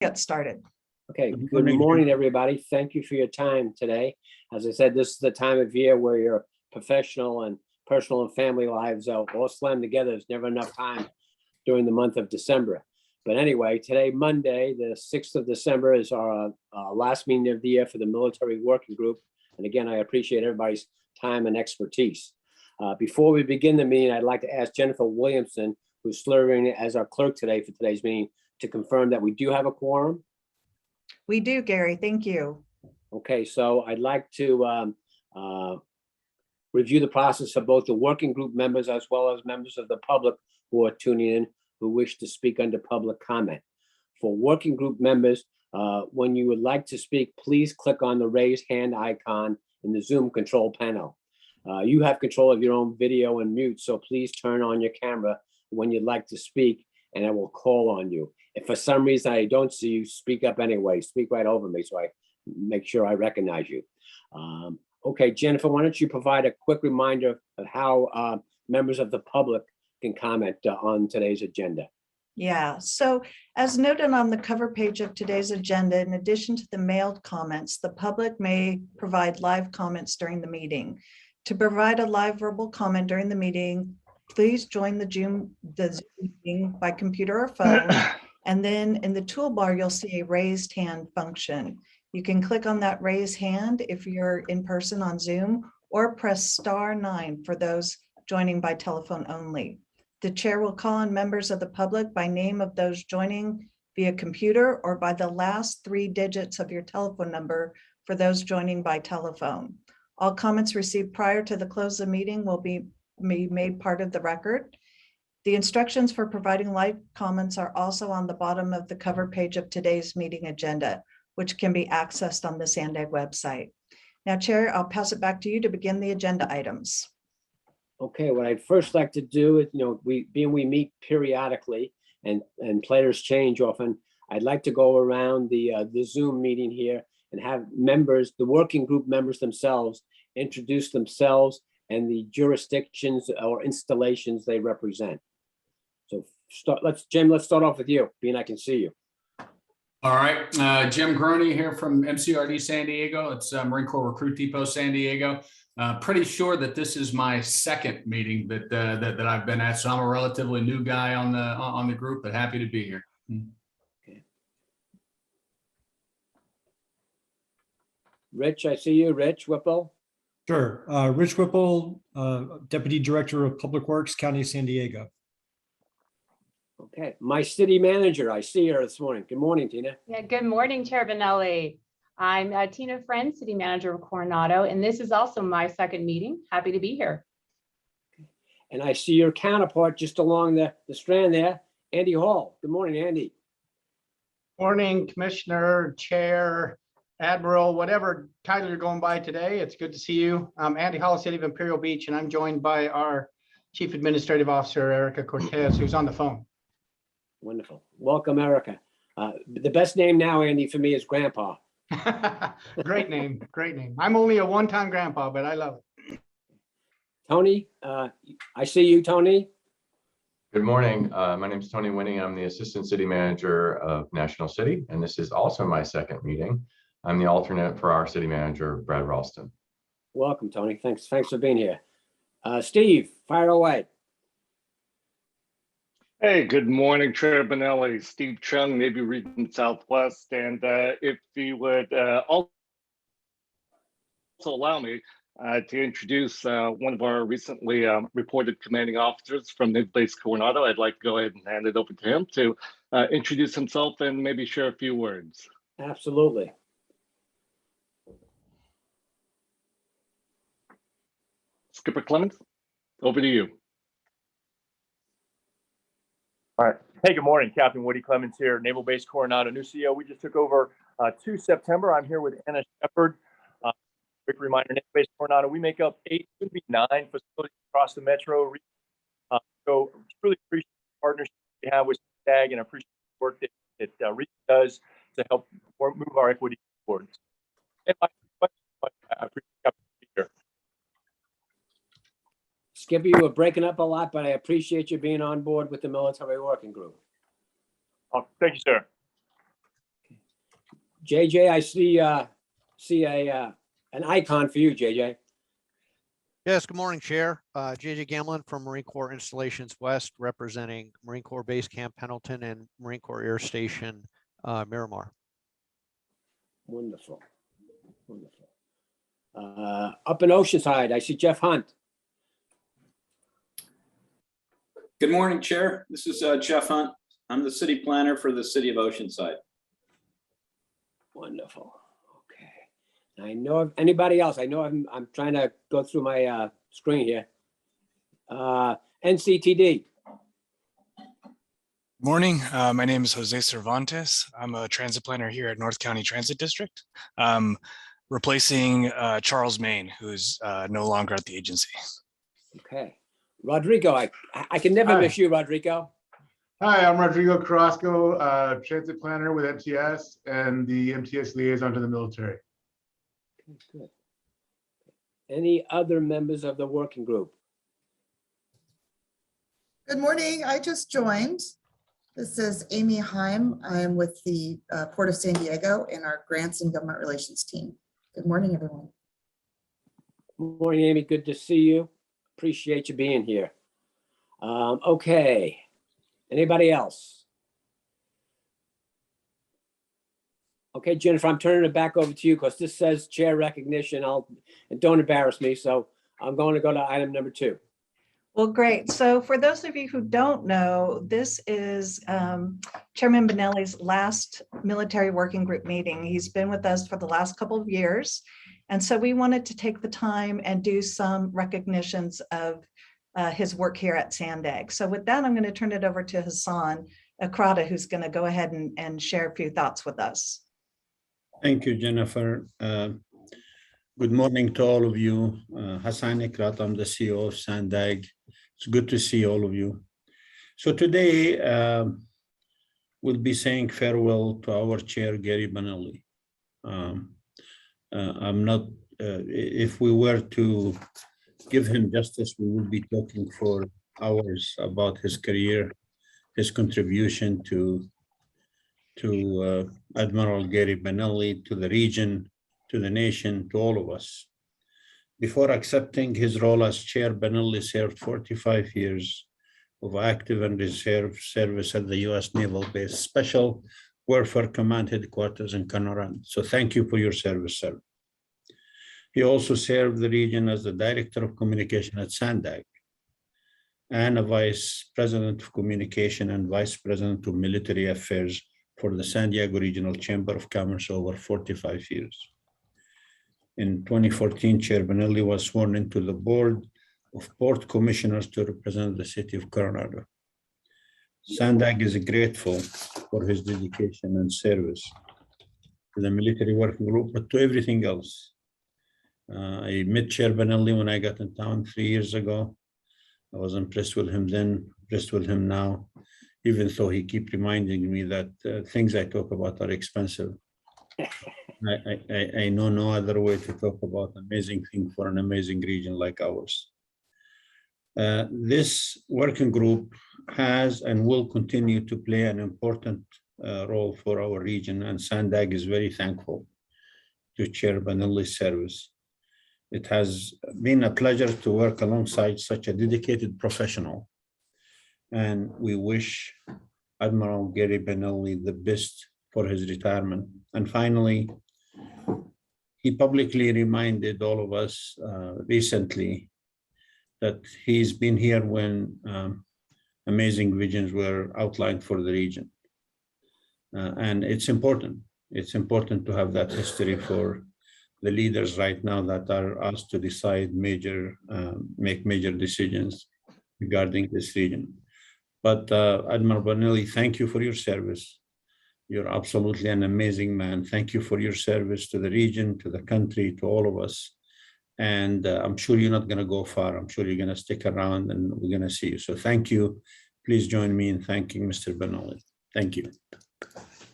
Get started. Okay, good morning, everybody. Thank you for your time today. As I said, this is the time of year where your professional and personal and family lives all slammed together. There's never enough time during the month of December. But anyway, today, Monday, the 6th of December, is our last meeting of the year for the military working group. And again, I appreciate everybody's time and expertise. Before we begin the meeting, I'd like to ask Jennifer Williamson, who's serving as our clerk today for today's meeting, to confirm that we do have a quorum. We do, Gary. Thank you. Okay, so I'd like to review the process for both the working group members as well as members of the public who are tuning in who wish to speak under public comment. For working group members, when you would like to speak, please click on the raise hand icon in the Zoom control panel. You have control of your own video and mute, so please turn on your camera when you'd like to speak, and I will call on you. If for some reason I don't see you, speak up anyway. Speak right over me so I make sure I recognize you. Okay, Jennifer, why don't you provide a quick reminder of how members of the public can comment on today's agenda? Yeah, so as noted on the cover page of today's agenda, in addition to the mailed comments, the public may provide live comments during the meeting. To provide a live verbal comment during the meeting, please join the Zoom meeting by computer or phone. And then in the toolbar, you'll see a raised hand function. You can click on that raise hand if you're in person on Zoom, or press *9 for those joining by telephone only. The chair will call on members of the public by name of those joining via computer or by the last 3 digits of your telephone number for those joining by telephone. All comments received prior to the close of the meeting will be made part of the record. The instructions for providing live comments are also on the bottom of the cover page of today's meeting agenda, which can be accessed on the SANDAG website. Now, Chair, I'll pass it back to you to begin the agenda items. Okay, what I'd first like to do is, we meet periodically and players change often. I'd like to go around the Zoom meeting here and have members, the working group members themselves, introduce themselves and the jurisdictions or installations they represent. So Jim, let's start off with you, being I can see you. All right, Jim Groney here from MCRD San Diego. It's Marine Corps Recruit Depot San Diego. Pretty sure that this is my second meeting that I've been at, so I'm a relatively new guy on the group, but happy to be here. Okay. Rich, I see you. Rich Whipple. Sure. Rich Whipple, Deputy Director of Public Works, County of San Diego. Okay, my city manager, I see her this morning. Good morning, Tina. Yeah, good morning, Chair Benelli. I'm Tina Friend, City Manager of Coronado, and this is also my second meeting. Happy to be here. And I see your counterpart just along the strand there, Andy Hall. Good morning, Andy. Morning, Commissioner, Chair, Admiral, whatever title you're going by today. It's good to see you. I'm Andy Hall, City of Imperial Beach, and I'm joined by our Chief Administrative Officer, Erica Cortez, who's on the phone. Wonderful. Welcome, Erica. The best name now, Andy, for me is Grandpa. Great name. Great name. I'm only a one-time grandpa, but I love it. Tony, I see you, Tony. Good morning. My name is Tony Winning. I'm the Assistant City Manager of National City, and this is also my second meeting. I'm the alternate for our City Manager, Brad Ralston. Welcome, Tony. Thanks for being here. Steve, fire away. Hey, good morning, Chair Benelli. Steve Chung, Navy Region Southwest. And if you would also allow me to introduce one of our recently reported commanding officers from Naval Base Coronado, I'd like to go ahead and hand it over to him to introduce himself and maybe share a few words. Absolutely. Skipper Clements, over to you. All right. Hey, good morning. Captain Woody Clements here, Naval Base Coronado, new CEO. We just took over 2 September. I'm here with Anna Shepard. Quick reminder, Naval Base Coronado, we make up 8, soon to be 9 facilities across the metro region. So really appreciate the partnership we have with SAG and appreciate the work that Region does to help move our equity forward. And I appreciate the opportunity here. Skipper, you were breaking up a lot, but I appreciate you being on board with the military working group. Thank you, sir. JJ, I see an icon for you, JJ. Yes, good morning, Chair. JJ Gamlin from Marine Corps Installations West, representing Marine Corps Base Camp Pendleton and Marine Corps Air Station Miramar. Wonderful. Wonderful. Up in Oceanside, I see Jeff Hunt. Good morning, Chair. This is Jeff Hunt. I'm the city planner for the city of Oceanside. Wonderful. Okay. I know of anybody else. I know I'm trying to go through my screen here. NCTD. Morning. My name is Jose Cervantes. I'm a transit planner here at North County Transit District, replacing Charles Main, who's no longer at the agency. Okay. Rodrigo, I can never miss you, Rodrigo. Hi, I'm Rodrigo Carrasco, transit planner with MTS and the MTS liaison to the military. Okay, good. Any other members of the working group? Good morning. I just joined. This is Amy Heim. I'm with the Port of San Diego in our grants and government relations team. Good morning, everyone. Good morning, Amy. Good to see you. Appreciate you being here. Okay. Anybody else? Okay, Jennifer, I'm turning it back over to you because this says chair recognition. And don't embarrass me. So I'm going to go to item number 2. Well, great. So for those of you who don't know, this is Chairman Benelli's last military working group meeting. He's been with us for the last couple of years. And so we wanted to take the time and do some recognitions of his work here at Sandag. So with that, I'm going to turn it over to Hassan Akrada, who's going to go ahead and share a few thoughts with us. Thank you, Jennifer. Good morning to all of you. Hassan Akrada, I'm the CEO of Sandag. It's good to see all of you. So today, we'll be saying farewell to our chair, Gary Benelli. If we were to give him justice, we would be talking for hours about his career, his contribution to Admiral Gary Benelli, to the region, to the nation, to all of us. Before accepting his role as chair, Benelli served 45 years of active and reserve service at the U.S. Naval Base Special Warfare Command Headquarters in Colorado. So thank you for your service, sir. He also served the region as the Director of Communication at Sandag and a Vice President of Communication and Vice President of Military Affairs for the San Diego Regional Chamber of Commerce over 45 years. In 2014, Chair Benelli was sworn into the Board of Port Commissioners to represent the city of Coronado. Sandag is grateful for his dedication and service to the military working group, but to everything else. I met Chair Benelli when I got in town 3 years ago. I was impressed with him then, impressed with him now, even though he keeps reminding me that things I talk about are expensive. I know no other way to talk about amazing thing for an amazing region like ours. This working group has and will continue to play an important role for our region, and Sandag is very thankful to Chair Benelli's service. It has been a pleasure to work alongside such a dedicated professional, and we wish Admiral Gary Benelli the best for his retirement. And finally, he publicly reminded all of us recently that he's been here when amazing visions were outlined for the region. And it's important. It's important to have that history for the leaders right now that are asked to decide make major decisions regarding this region. But Admiral Benelli, thank you for your service. You're absolutely an amazing man. Thank you for your service to the region, to the country, to all of us. And I'm sure you're not going to go far. I'm sure you're going to stick around and we're going to see you. So thank you. Please join me in thanking Mr. Benelli. Thank you.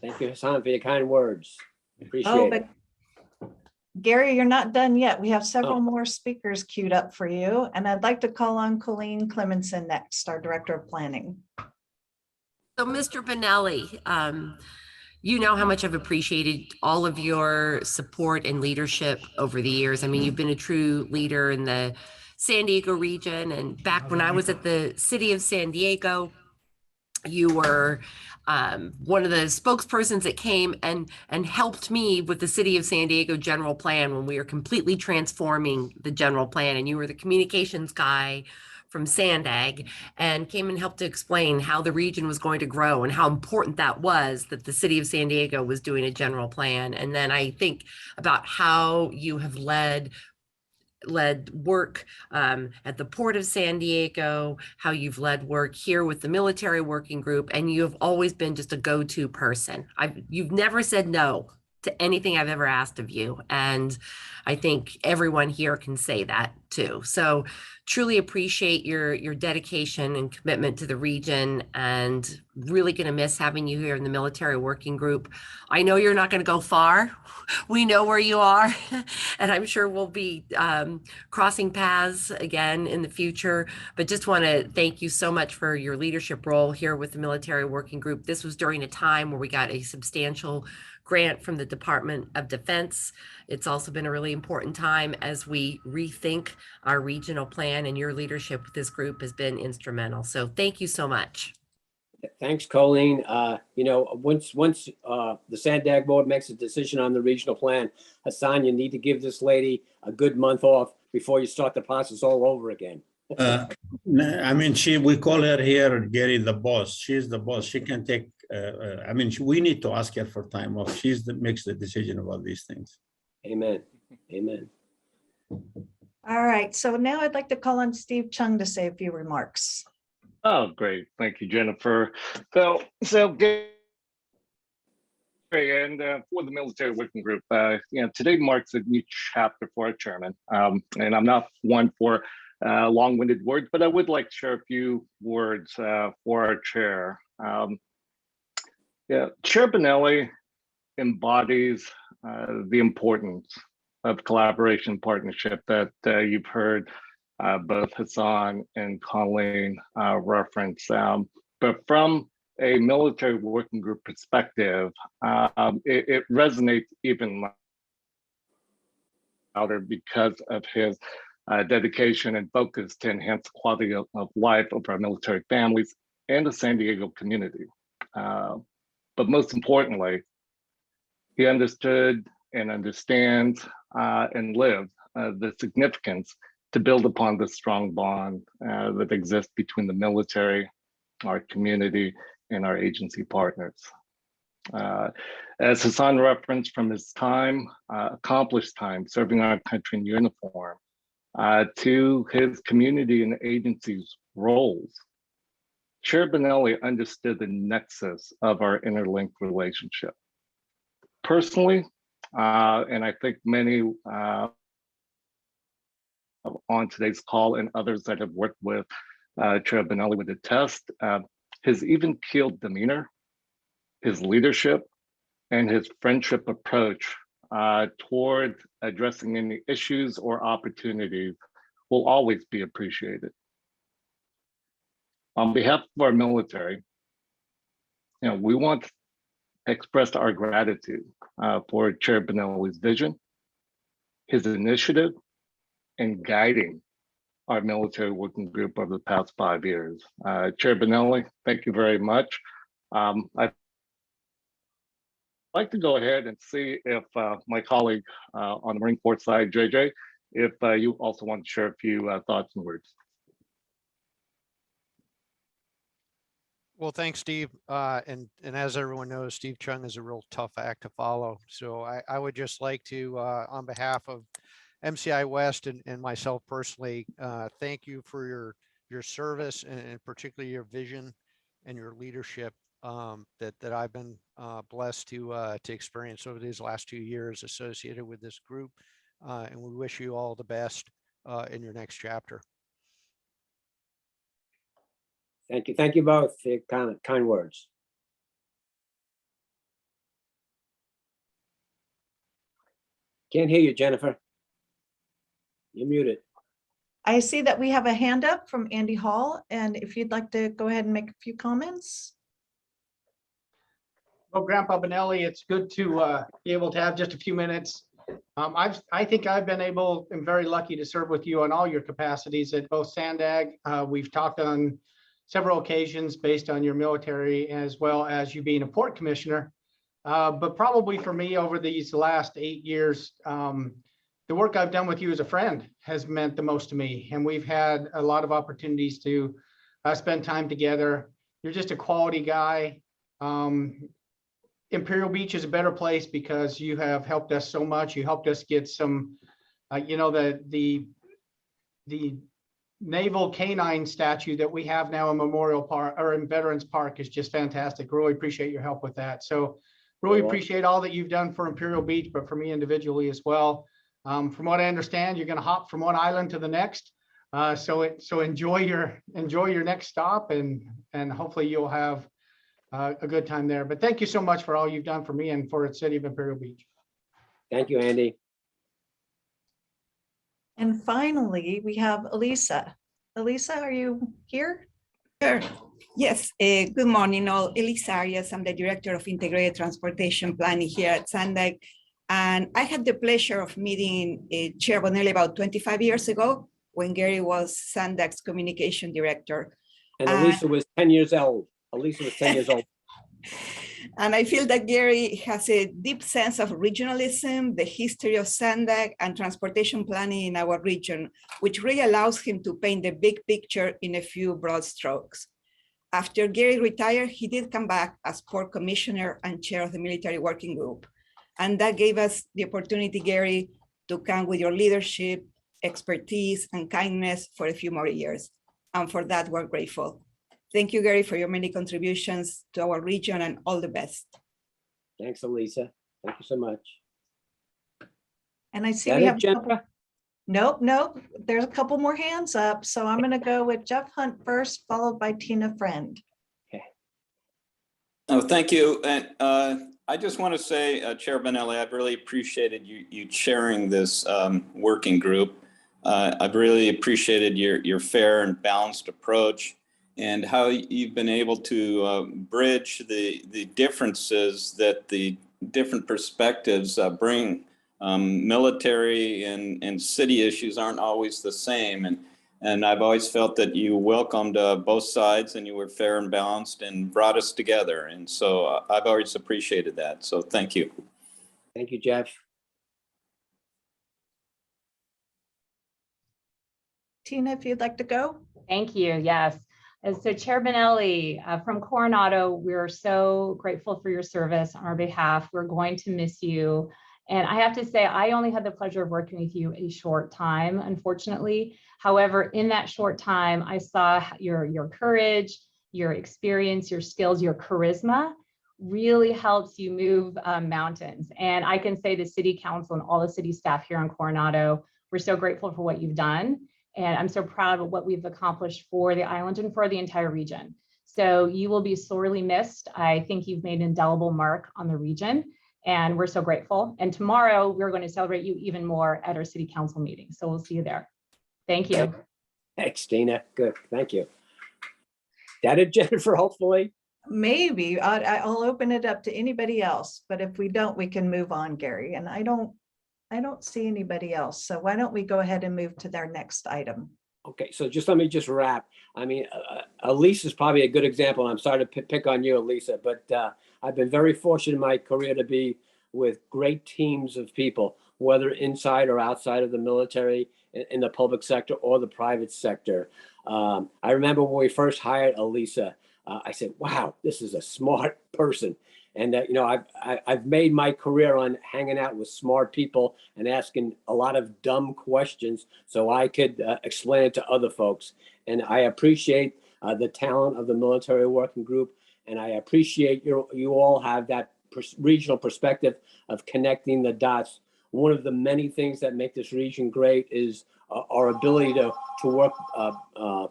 Thank you, Hassan, for your kind words. Appreciate it. Gary, you're not done yet. We have several more speakers queued up for you. And I'd like to call on Colleen Clementson next, our Director of Planning. So Mr. Benelli, you know how much I've appreciated all of your support and leadership over the years. I mean, you've been a true leader in the San Diego region. And back when I was at the city of San Diego, you were one of the spokespersons that came and helped me with the city of San Diego general plan when we were completely transforming the general plan. And you were the communications guy from Sandag and came and helped to explain how the region was going to grow and how important that was that the city of San Diego was doing a general plan. And then I think about how you have led work at the Port of San Diego, how you've led work here with the military working group, and you have always been just a go-to person. You've never said no to anything I've ever asked of you. And I think everyone here can say that too. So truly appreciate your dedication and commitment to the region, and really going to miss having you here in the military working group. I know you're not going to go far. We know where you are, and I'm sure we'll be crossing paths again in the future, but just want to thank you so much for your leadership role here with the military working group. This was during a time where we got a substantial grant from the Department of Defense. It's also been a really important time as we rethink our regional plan, and your leadership with this group has been instrumental. So thank you so much. Thanks, Colleen. You know, once the Sandag board makes a decision on the regional plan, Hassan, you need to give this lady a good month off before you start the process all over again. I mean, we call her here, Gary, the boss. She's the boss. She can take, I mean, we need to ask her for time off. She's the makes the decision about these things. Amen. Amen. All right, so now I'd like to call on Steve Chung to say a few remarks. Oh, great. Thank you, Jennifer. So Gary, and for the military working group, you know, today marks a new chapter for our chairman. And I'm not one for long-winded words, but I would like to share a few words for our chair. Yeah, Chair Bonelli embodies the importance of collaboration partnership that you've heard both Hassan and Colleen reference. But from a military working group perspective, it resonates even louder because of his dedication and focus to enhance the quality of life of our military families and the San Diego community. But most importantly, he understood and understands and lived the significance to build upon the strong bond that exists between the military, our community, and our agency partners. As Hassan referenced from his time, accomplished time serving our country in uniform, to his community and agency's roles, Chair Bonelli understood the nexus of our interlinked relationship. Personally, and I think many on today's call and others that have worked with Chair Bonelli would attest, his even-keeled demeanor, his leadership, and his friendship approach toward addressing any issues or opportunities will always be appreciated. On behalf of our military, you know, we want to express our gratitude for Chair Bonelli's vision, his initiative, and guiding our military working group over the past 5 years. Chair Bonelli, thank you very much. I'd like to go ahead and see if my colleague on the Marine Corps side, JJ, if you also want to share a few thoughts and words. Well, thanks, Steve. And as everyone knows, Steve Chung is a real tough act to follow. So I would just like to, on behalf of MCI West and myself personally, thank you for your service and particularly your vision and your leadership that I've been blessed to experience over these last 2 years associated with this group. And we wish you all the best in your next chapter. Thank you. Thank you both for your kind words. Can't hear you, Jennifer. You're muted. I see that we have a hand up from Andy Hall, and if you'd like to go ahead and make a few comments. Well, Grandpa Benelli, it's good to be able to have just a few minutes. I think I've been able and very lucky to serve with you on all your capacities at both Sandag. We've talked on several occasions based on your military as well as you being a port commissioner. But probably for me over these last 8 years, the work I've done with you as a friend has meant the most to me. And we've had a lot of opportunities to spend time together. You're just a quality guy. Imperial Beach is a better place because you have helped us so much. You helped us get some, the naval canine statue that we have now in Memorial Park or in Veterans Park is just fantastic. Really appreciate your help with that. So really appreciate all that you've done for Imperial Beach, but for me individually as well. From what I understand, you're going to hop from one island to the next. So enjoy your next stop, and hopefully you'll have a good time there. But thank you so much for all you've done for me and for the city of Imperial Beach. Thank you, Andy. And finally, we have Elisa. Elisa, are you here? Sure. Yes. Good morning, all. Elisa Arias. I'm the Director of Integrated Transportation Planning here at Sandag. And I had the pleasure of meeting Chair Bonelli about 25 years ago when Gary was Sandag's Communication Director. And Elisa was 10 years old. Elisa was 10 years old. And I feel that Gary has a deep sense of regionalism, the history of Sandag, and transportation planning in our region, which really allows him to paint the big picture in a few broad strokes. After Gary retired, he did come back as Port Commissioner and Chair of the Military Working Group. And that gave us the opportunity, Gary, to come with your leadership, expertise, and kindness for a few more years. And for that, we're grateful. Thank you, Gary, for your many contributions to our region, and all the best. Thanks, Elisa. Thank you so much. And I see we have a couple. Nope. There's a couple more hands up. So I'm going to go with Jeff Hunt first, followed by Tina Friend. Okay. Oh, thank you. And I just want to say, Chair Bonelli, I've really appreciated you chairing this working group. I've really appreciated your fair and balanced approach, and how you've been able to bridge the differences that the different perspectives bring. Military and city issues aren't always the same. And I've always felt that you welcomed both sides, and you were fair and balanced and brought us together. And so I've always appreciated that. So thank you. Thank you, Jeff. Tina, if you'd like to go. Thank you. Yes. And so Chair Bonelli from Coronado, we're so grateful for your service on our behalf. We're going to miss you. And I have to say, I only had the pleasure of working with you a short time, unfortunately. However, in that short time, I saw your courage, your experience, your skills, your charisma really helps you move mountains. And I can say the city council and all the city staff here in Coronado, we're so grateful for what you've done. And I'm so proud of what we've accomplished for the island and for the entire region. So you will be sorely missed. I think you've made an indelible mark on the region, and we're so grateful. And tomorrow we're going to celebrate you even more at our city council meeting. So we'll see you there. Thank you. Thanks, Tina. Good. Thank you. That it, Jennifer, hopefully. Maybe I'll open it up to anybody else, but if we don't, we can move on, Gary. And I don't see anybody else. So why don't we go ahead and move to their next item? Okay, so let me wrap. I mean, Elisa is probably a good example. I'm sorry to pick on you, Elisa, but I've been very fortunate in my career to be with great teams of people, whether inside or outside of the military, in the public sector or the private sector. I remember when we first hired Elisa, I said, wow, this is a smart person. And I've made my career on hanging out with smart people and asking a lot of dumb questions so I could explain it to other folks. And I appreciate the talent of the military working group. And I appreciate you all have that regional perspective of connecting the dots. One of the many things that make this region great is our ability to work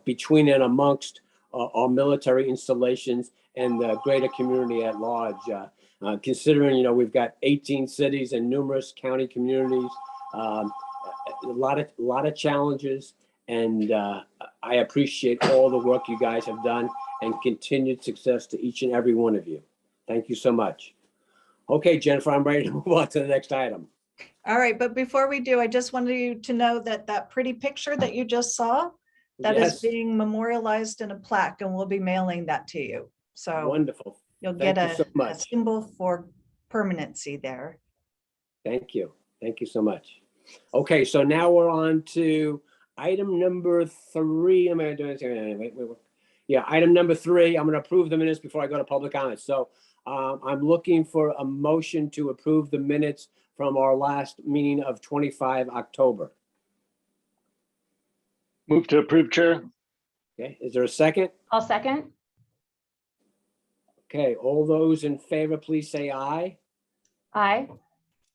between and amongst our military installations and the greater community at large. Considering, we've got 18 cities and numerous county communities, a lot of challenges, and I appreciate all the work you guys have done, and continued success to each and every one of you. Thank you so much. Okay, Jennifer, I'm ready to move on to the next item. All right, but before we do, I just wanted you to know that that pretty picture that you just saw, that is Yes. being memorialized in a plaque, and we'll be mailing that to you. So Wonderful. you'll Thank get you so a much. symbol for permanency there. Thank you. Thank you so much. Okay, so now we're on to item number 3. Am I doing this? Wait. Yeah, item number 3. I'm going to approve the minutes before I go to public comments. So I'm looking for a motion to approve the minutes from our last meeting of 25 October. Move to approve, Chair. Okay, is there a second? I'll second. Okay, all those in favor, please say aye. Aye.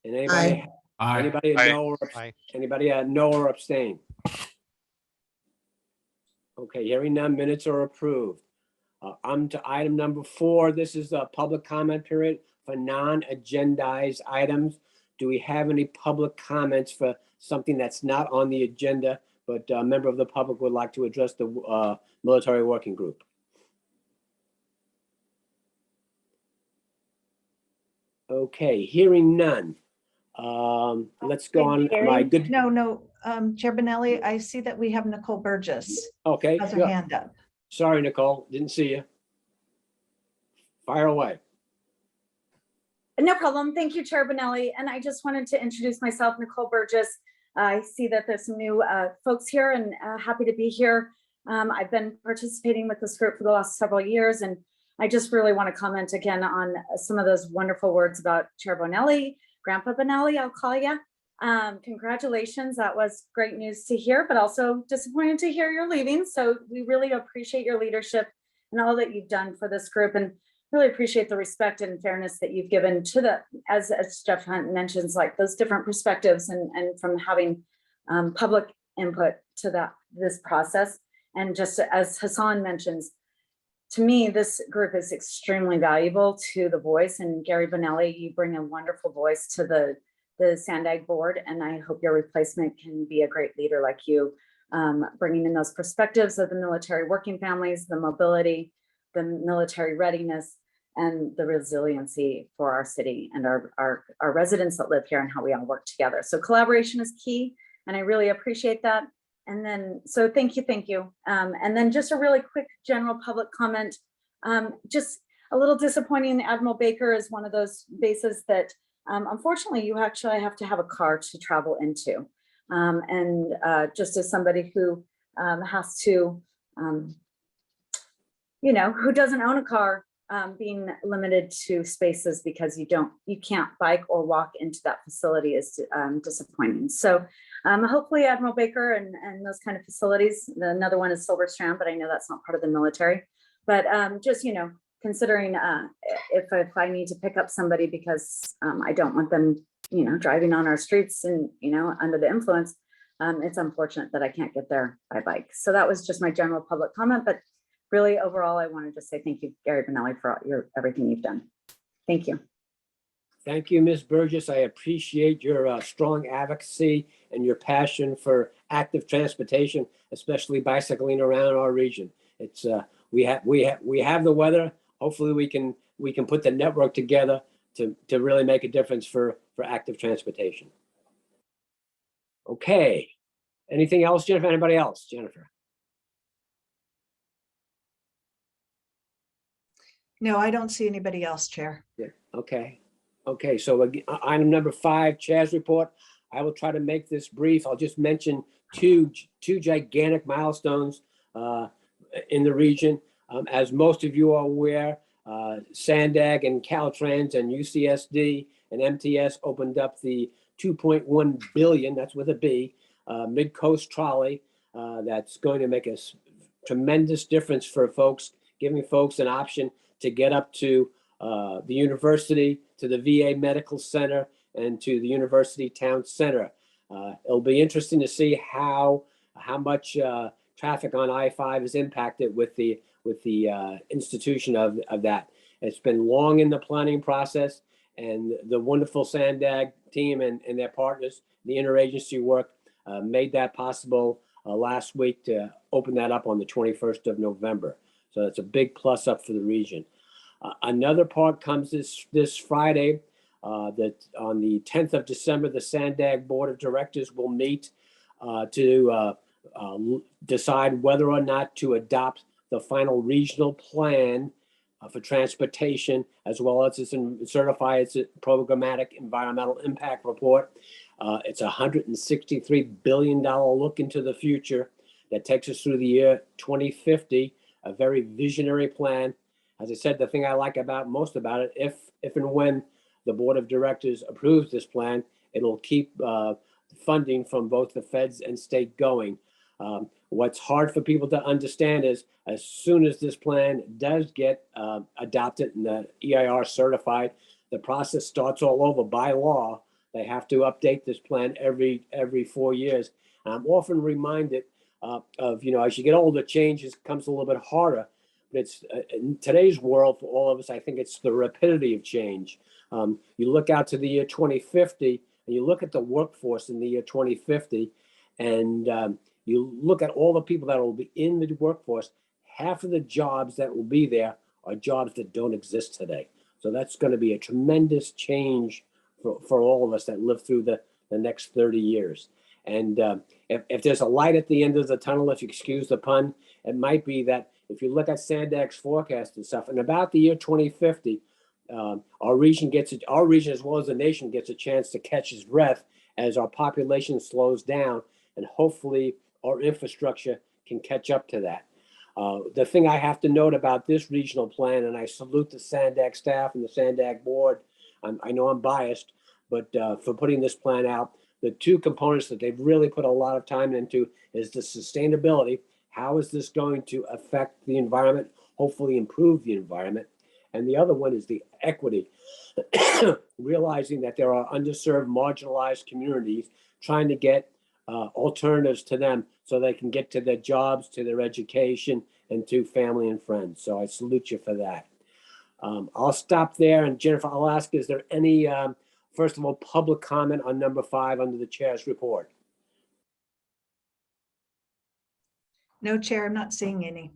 And anybody, Aye. anybody Aye. no or Aye. anybody no or abstain? Okay, hearing none, minutes are approved. I'm to item number 4. This is a public comment period for non-agendized items. Do we have any public comments for something that's not on the agenda, but a member of the public would like to address the military working group? Okay, hearing none. Let's go on. My good. No, Chair Benelli, I see that we have Nicole Burgess. Okay. Has her yeah. hand up. Sorry, Nicole, didn't see you. Fire away. No problem. Thank you, Chair Benelli. And I just wanted to introduce myself, Nicole Burgess. I see that there's some new folks here and happy to be here. I've been participating with this group for the last several years, and I just really want to comment again on some of those wonderful words about Chair Bonelli, Grandpa Bonelli, I'll call you. Congratulations. That was great news to hear, but also disappointed to hear you're leaving. So we really appreciate your leadership and all that you've done for this group, and really appreciate the respect and fairness that you've given to the, as Jeff Hunt mentions, like those different perspectives and from having public input to this process. And just as Hassan mentions, to me, this group is extremely valuable to the voice, and Gary Bonelli, you bring a wonderful voice to the Sandag board, and I hope your replacement can be a great leader like you, bringing in those perspectives of the military working families, the mobility, the military readiness, and the resiliency for our city and our residents that live here and how we all work together. So collaboration is key, and I really appreciate that. And then, so thank you. And then just a really quick general public comment. Just a little disappointing, Admiral Baker is one of those bases that unfortunately you actually have to have a car to travel into. And just as somebody who has to, who doesn't own a car, being limited to spaces because you can't bike or walk into that facility is disappointing. So hopefully Admiral Baker and those kind of facilities, another one is Silver Strand, but I know that's not part of the military, but just, considering if I need to pick up somebody because I don't want them, driving on our streets and, under the influence, it's unfortunate that I can't get there by bike. So that was just my general public comment, but really overall, I want to just say thank you, Gary Bonelli, for everything you've done. Thank you. Thank you, Ms. Burgess. I appreciate your strong advocacy and your passion for active transportation, especially bicycling around our region. It's we have the weather. Hopefully, we can put the network together to really make a difference for active transportation. Okay. Anything else, Jennifer? Anybody else, Jennifer? No, I don't see anybody else, Chair. Yeah. Okay. Okay. So item number 5, Chair's report. I will try to make this brief. I'll just mention two gigantic milestones in the region. As most of you are aware, Sandag and Caltrans and UCSD and MTS opened up the 2.1 billion, that's with a B, mid-coast trolley that's going to make a tremendous difference for folks, giving folks an option to get up to the university, to the VA Medical Center, and to the University Town Center. It'll be interesting to see how much traffic on I-5 is impacted with the institution of that. It's been long in the planning process, and the wonderful Sandag team and their partners, the interagency work, made that possible last week to open that up on the 21st of November. So that's a big plus up for the region. Another part comes this Friday, that on the 10th of December, the Sandag Board of Directors will meet to decide whether or not to adopt the final regional plan for transportation, as well as certify its programmatic environmental impact report. It's a $163 billion look into the future that takes us through the year 2050, a very visionary plan. As I said, the thing I like most about it, if and when the Board of Directors approves this plan, it'll keep funding from both the feds and state going. What's hard for people to understand is as soon as this plan does get adopted and the EIR certified, the process starts all over by law. They have to update this plan every 4 years. And I'm often reminded of, as you get older, change comes a little bit harder. But it's in today's world for all of us, I think it's the rapidity of change. You look out to the year 2050 and you look at the workforce in the year 2050 and you look at all the people that will be in the workforce, half of the jobs that will be there are jobs that don't exist today. So that's going to be a tremendous change for all of us that live through the next 30 years. And if there's a light at the end of the tunnel, if you excuse the pun, it might be that if you look at Sandag's forecast and stuff, in about the year 2050, our region as well as the nation gets a chance to catch its breath as our population slows down, and hopefully our infrastructure can catch up to that. The thing I have to note about this regional plan, and I salute the Sandag staff and the Sandag board, I know I'm biased, but for putting this plan out, the two components that they've really put a lot of time into is the sustainability. How is this going to affect the environment, hopefully improve the environment? And the other one is the equity, realizing that there are underserved, marginalized communities, trying to get alternatives to them so they can get to their jobs, to their education, and to family and friends. So I salute you for that. I'll stop there. And Jennifer, I'll ask, is there any, first of all, public comment on number 5 under the chair's report? No, Chair, I'm not seeing any.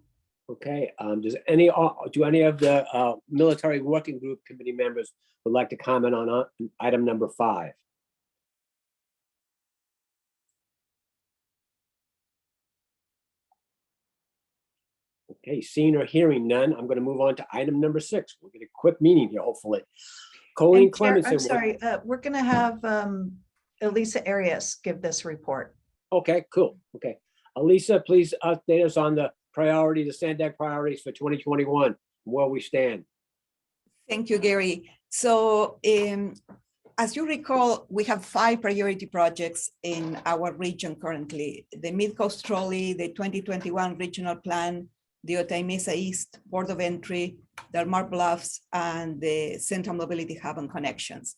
Okay, do any of the military working group committee members would like to comment on item number 5? Okay, seeing or hearing none, I'm going to move on to item number 6. We'll get a quick meeting here, hopefully. Colleen And Chair, Clementson. I'm sorry, we're going to have Elisa Arias give this report. Okay, cool. Okay. Elisa, please update us on the Sandag priorities for 2021, where we stand. Thank you, Gary. So as you recall, we have 5 priority projects in our region currently: the Mid-Coast Trolley, the 2021 Regional Plan, the Otay Mesa East Port of Entry, the Mar Bluffs, and the Central Mobility Hub and Connections.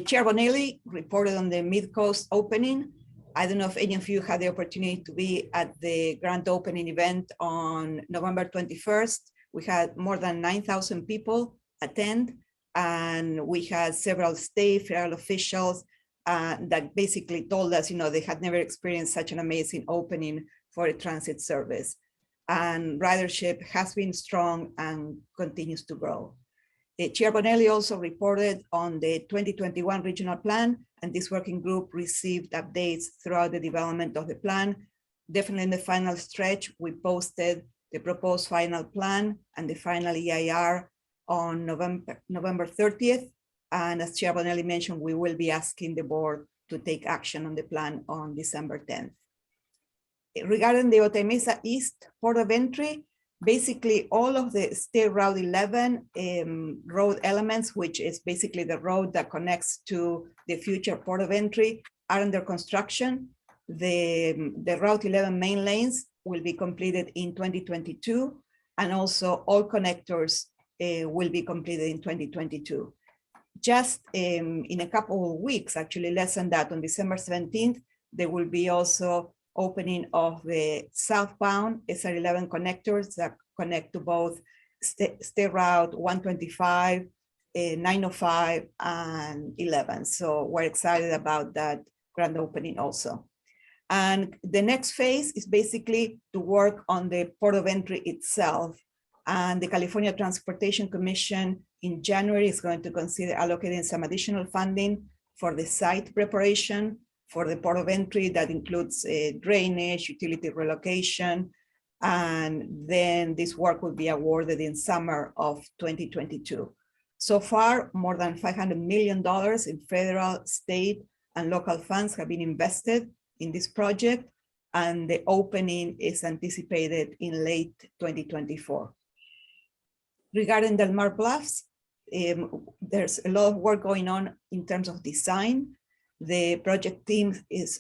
Chair Bonelli reported on the Mid-Coast opening. I don't know if any of you had the opportunity to be at the grand opening event on November 21st. We had more than 9,000 people attend, and we had several state, federal officials that basically told us, they had never experienced such an amazing opening for a transit service. And ridership has been strong and continues to grow. Chair Bonelli also reported on the 2021 regional plan, and this working group received updates throughout the development of the plan. Definitely in the final stretch, we posted the proposed final plan and the final EIR on November 30th. And as Chair Bonelli mentioned, we will be asking the board to take action on the plan on December 10th. Regarding the Otay Mesa East Port of Entry, basically all of the State Route 11 road elements, which is basically the road that connects to the future Port of Entry, are under construction. The Route 11 main lanes will be completed in 2022, and also all connectors will be completed in 2022. Just in a couple of weeks, actually less than that, on December 17th, there will be also opening of the southbound SR11 connectors that connect to both State Route 125, 905, and 11. So we're excited about that grand opening also. And the next phase is basically to work on the Port of Entry itself. And the California Transportation Commission in January is going to consider allocating some additional funding for the site preparation for the port of entry that includes drainage, utility relocation, and then this work will be awarded in summer of 2022. So far, more than $500 million in federal, state, and local funds have been invested in this project, and the opening is anticipated in late 2024. Regarding Del Mar Bluffs, there's a lot of work going on in terms of design. The project team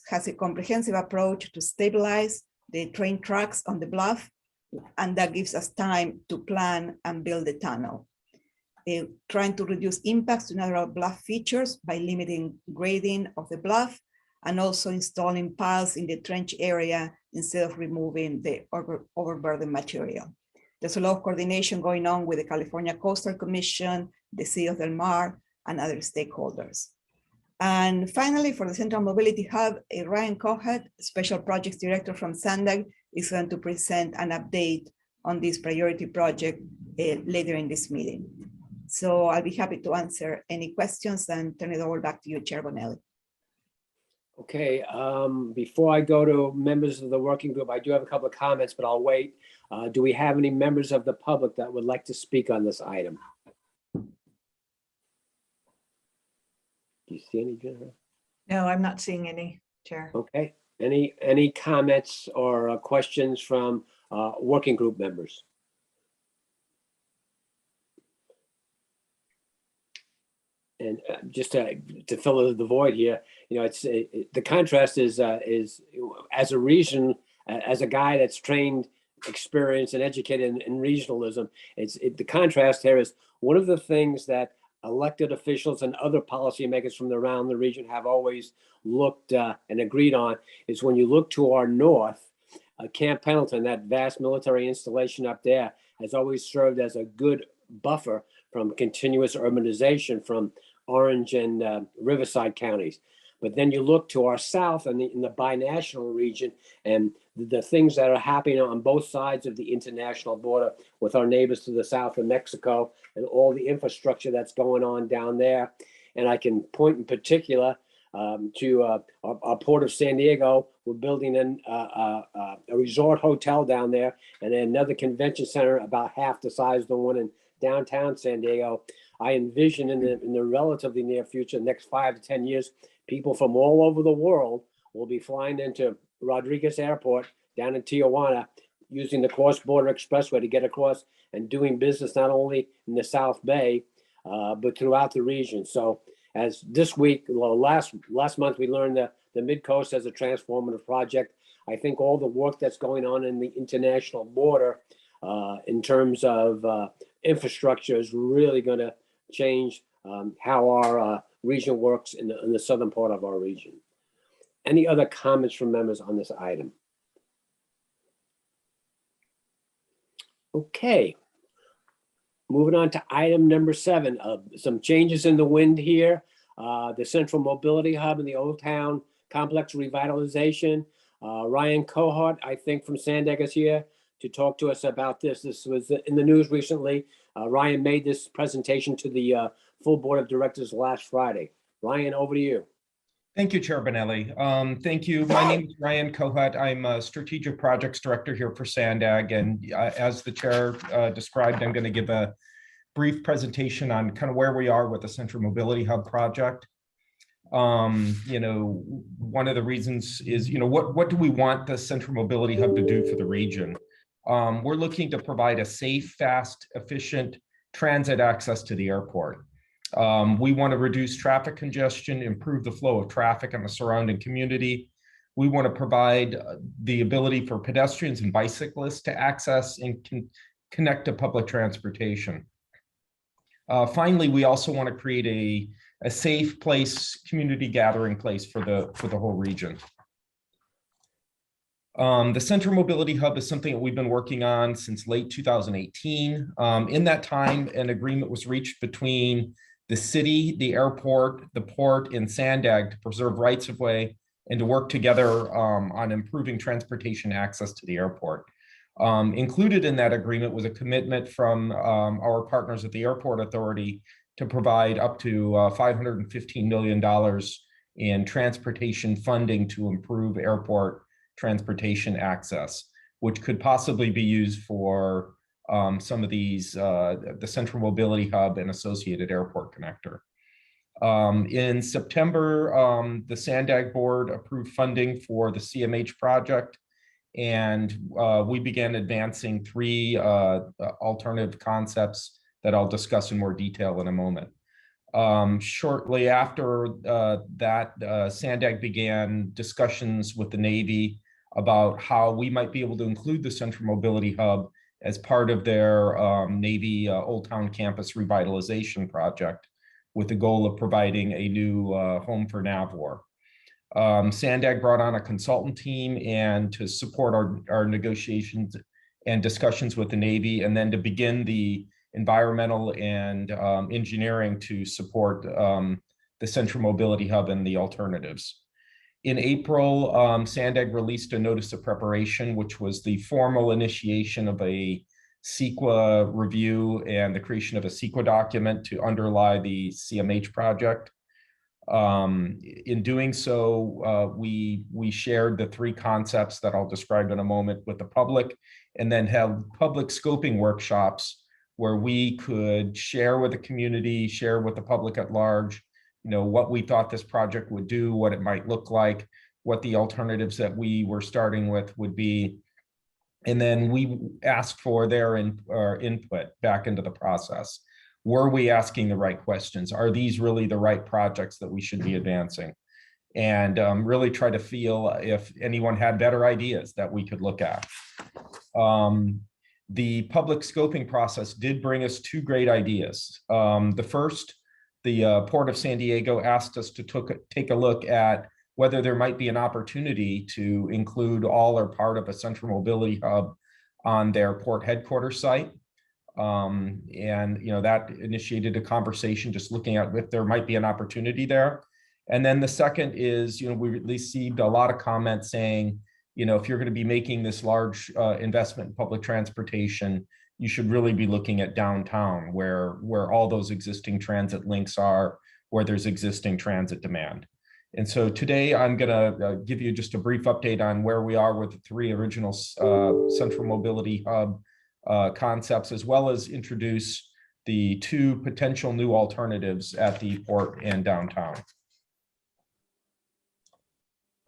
has a comprehensive approach to stabilize the train tracks on the bluff, and that gives us time to plan and build the tunnel. Trying to reduce impacts to natural bluff features by limiting grading of the bluff and also installing piles in the trench area instead of removing the overburden material. There's a lot of coordination going on with the California Coastal Commission, the City of Del Mar, and other stakeholders. And finally, for the Central Mobility Hub, Ryan Cohat, Special Projects Director from SANDAG, is going to present an update on this priority project later in this meeting. So I'll be happy to answer any questions and turn it over back to you, Chair Bonelli. Okay, before I go to members of the working group, I do have a couple of comments, but I'll wait. Do we have any members of the public that would like to speak on this item? Do you see any, Jennifer? No, I'm not seeing any, Chair. Okay, any comments or questions from working group members? And just to fill the void here, you know, it's the contrast is as a region, as a guy that's trained, experienced, and educated in regionalism. The contrast here is one of the things that elected officials and other policymakers from around the region have always looked and agreed on is when you look to our north, Camp Pendleton, that vast military installation up there, has always served as a good buffer from continuous urbanization from Orange and Riverside counties. But then you look to our south and in the binational region and the things that are happening on both sides of the international border with our neighbors to the south of Mexico and all the infrastructure that's going on down there. And I can point in particular to our Port of San Diego. We're building a resort hotel down there and another convention center about half the size of the one in downtown San Diego. I envision in the relatively near future, next 5 to 10 years, people from all over the world will be flying into Rodriguez Airport down in Tijuana using the cross-border expressway to get across and doing business not only in the South Bay, but throughout the region. So as this week, last month, we learned that the Mid-Coast has a transformative project. I think all the work that's going on in the international border in terms of infrastructure is really going to change how our region works in the southern part of our region. Any other comments from members on this item? Okay. Moving on to item number 7, some changes in the wind here. The Central Mobility Hub and the Old Town Complex Revitalization. Ryan Cohart, I think from Sandag, is here to talk to us about this. This was in the news recently. Ryan made this presentation to the full board of directors last Friday. Ryan, over to you. Thank you, Chair Bonelli. Thank you. My name is Ryan Cohut. I'm a Strategic Projects Director here for Sandag. And as the chair described, I'm going to give a brief presentation on kind of where we are with the Central Mobility Hub project. You know, one of the reasons is, you know, what do we want the Central Mobility Hub to do for the region? We're looking to provide a safe, fast, efficient transit access to the airport. We want to reduce traffic congestion, improve the flow of traffic in the surrounding community. We want to provide the ability for pedestrians and bicyclists to access and connect to public transportation. Finally, we also want to create a safe place, community gathering place for the whole region. The Central Mobility Hub is something that we've been working on since late 2018. In that time, an agreement was reached between the city, the airport, the port, and Sandag to preserve rights of way and to work together on improving transportation access to the airport. Included in that agreement was a commitment from our partners at the Airport Authority to provide up to $515 million in transportation funding to improve airport transportation access, which could possibly be used for some of these, the Central Mobility Hub and associated airport connector. In September, the SANDAG board approved funding for the CMH project, and we began advancing 3 alternative concepts that I'll discuss in more detail in a moment. Shortly after that, SANDAG began discussions with the Navy about how we might be able to include the Central Mobility Hub as part of their Navy Old Town Campus Revitalization project, with the goal of providing a new home for NAVWAR. SANDAG brought on a consultant team and to support our negotiations and discussions with the Navy, and then to begin the environmental and engineering to support the Central Mobility Hub and the alternatives. In April, SANDAG released a notice of preparation, which was the formal initiation of a CEQA review and the creation of a CEQA document to underlie the CMH project. In doing so, we shared the 3 concepts that I'll describe in a moment with the public, and then have public scoping workshops where we could share with the community, share with the public at large, what we thought this project would do, what it might look like, what the alternatives that we were starting with would be. And then we asked for their input back into the process. Were we asking the right questions? Are these really the right projects that we should be advancing? And really try to feel if anyone had better ideas that we could look at. The public scoping process did bring us 2 great ideas. The first, the Port of San Diego asked us to take a look at whether there might be an opportunity to include all or part of a Central Mobility Hub on their port headquarters site. And that initiated a conversation just looking at if there might be an opportunity there. And then the second is, we received a lot of comments saying, if you're going to be making this large investment in public transportation, you should really be looking at downtown where all those existing transit links are, where there's existing transit demand. And so today I'm going to give you just a brief update on where we are with the 3 original Central Mobility Hub concepts, as well as introduce the 2 potential new alternatives at the port and downtown.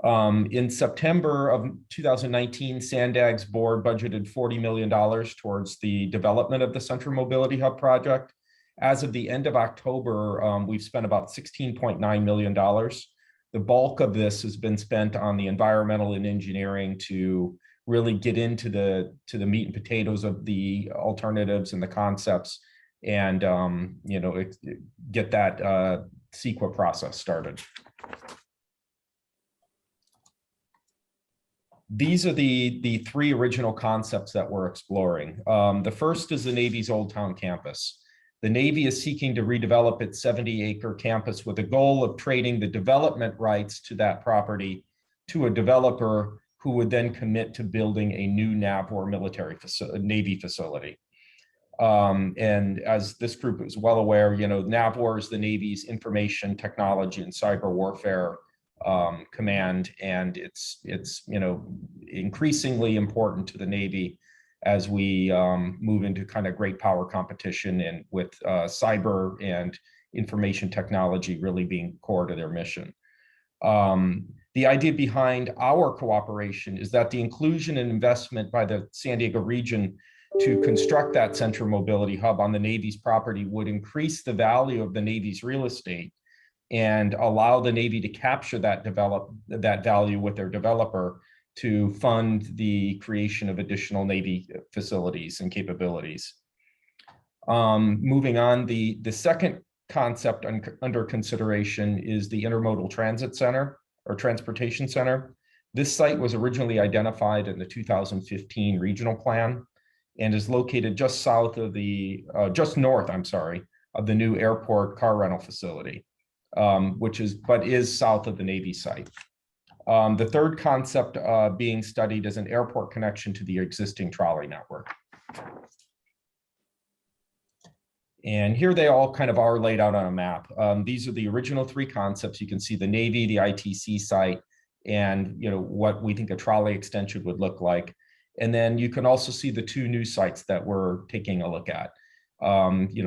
In September of 2019, SANDAG's board budgeted $40 million towards the development of the Central Mobility Hub project. As of the end of October, we've spent about $16.9 million. The bulk of this has been spent on the environmental and engineering to really get into the meat and potatoes of the alternatives and the concepts, and get that CEQA process started. These are the 3 original concepts that we're exploring. The first is the Navy's Old Town Campus. The Navy is seeking to redevelop its 70-acre campus with the goal of trading the development rights to that property to a developer who would then commit to building a new NAVWAR Navy facility. And as this group is well aware, NAVWAR is the Navy's information technology and cyber warfare command, and it's increasingly important to the Navy as we move into kind of great power competition, and with cyber and information technology really being core to their mission. The idea behind our cooperation is that the inclusion and investment by the San Diego region to construct that Central Mobility Hub on the Navy's property would increase the value of the Navy's real estate and allow the Navy to capture that value with their developer to fund the creation of additional Navy facilities and capabilities. Moving on, the second concept under consideration is the Intermodal Transit Center or Transportation Center. This site was originally identified in the 2015 regional plan and is located just north, of the new airport car rental facility, but is south of the Navy site. The third concept being studied is an airport connection to the existing trolley network. And here they all kind of are laid out on a map. These are the original three concepts. You can see the Navy, the ITC site, and what we think a trolley extension would look like. And then you can also see the two new sites that we're taking a look at.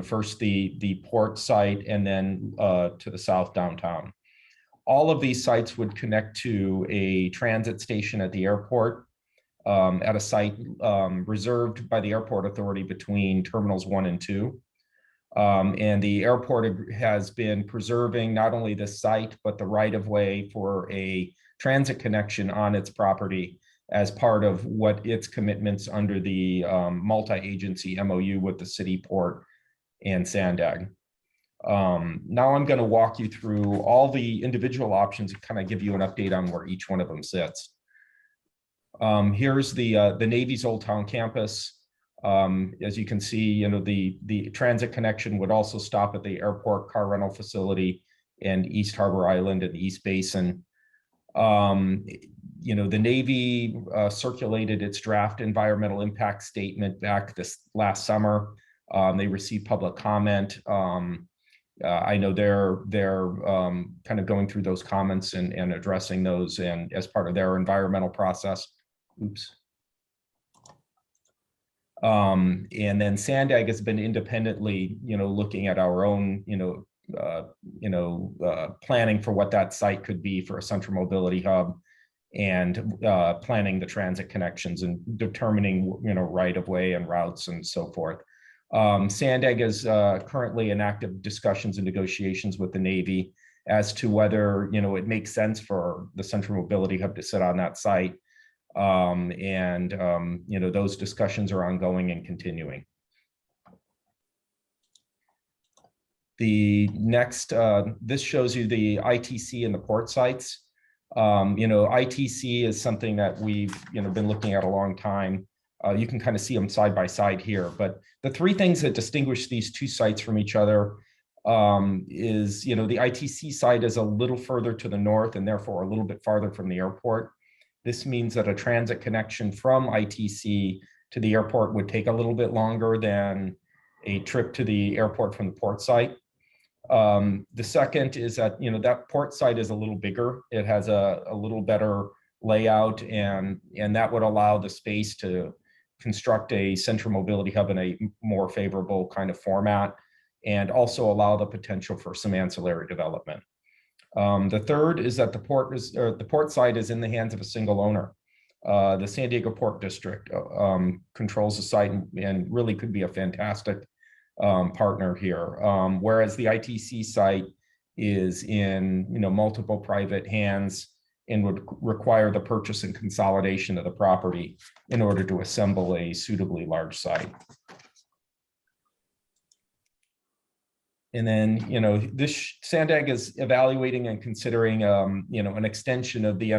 First the port site, and then to the south downtown. All of these sites would connect to a transit station at the airport, at a site reserved by the airport authority between terminals 1 and 2. And the airport has been preserving not only the site, but the right-of-way for a transit connection on its property as part of what its commitments under the multi-agency MOU with the city, port, and Sandag. Now I'm going to walk you through all the individual options and kind of give you an update on where each one of them sits. Here's the Navy's Old Town campus. As you can see, the transit connection would also stop at the airport car rental facility and East Harbor Island and the East Basin. The Navy circulated its draft environmental impact statement back this last summer. They received public comment. I know they're kind of going through those comments and addressing those, and as part of their environmental process. Oops. And then Sandag has been independently, looking at our own, planning for what that site could be for a central mobility hub, and planning the transit connections and determining, right of way and routes and so forth. Sandag is currently in active discussions and negotiations with the Navy as to whether, it makes sense for the central mobility hub to sit on that site. Those discussions are ongoing and continuing. The next, this shows you the ITC and the port sites. ITC is something that we've been looking at a long time. You can kind of see them side by side here, but the three things that distinguish these two sites from each other is, the ITC site is a little further to the north and therefore a little bit farther from the airport. This means that a transit connection from ITC to the airport would take a little bit longer than a trip to the airport from the port site. The second is that, that port site is a little bigger. It has a little better layout, and that would allow the space to construct a central mobility hub in a more favorable kind of format, and also allow the potential for some ancillary development. The third is that the port site is in the hands of a single owner. The San Diego Port District controls the site and really could be a fantastic partner here. Whereas the ITC site is in multiple private hands and would require the purchase and consolidation of the property in order to assemble a suitably large site. And then, this Sandag is evaluating and considering, an extension of the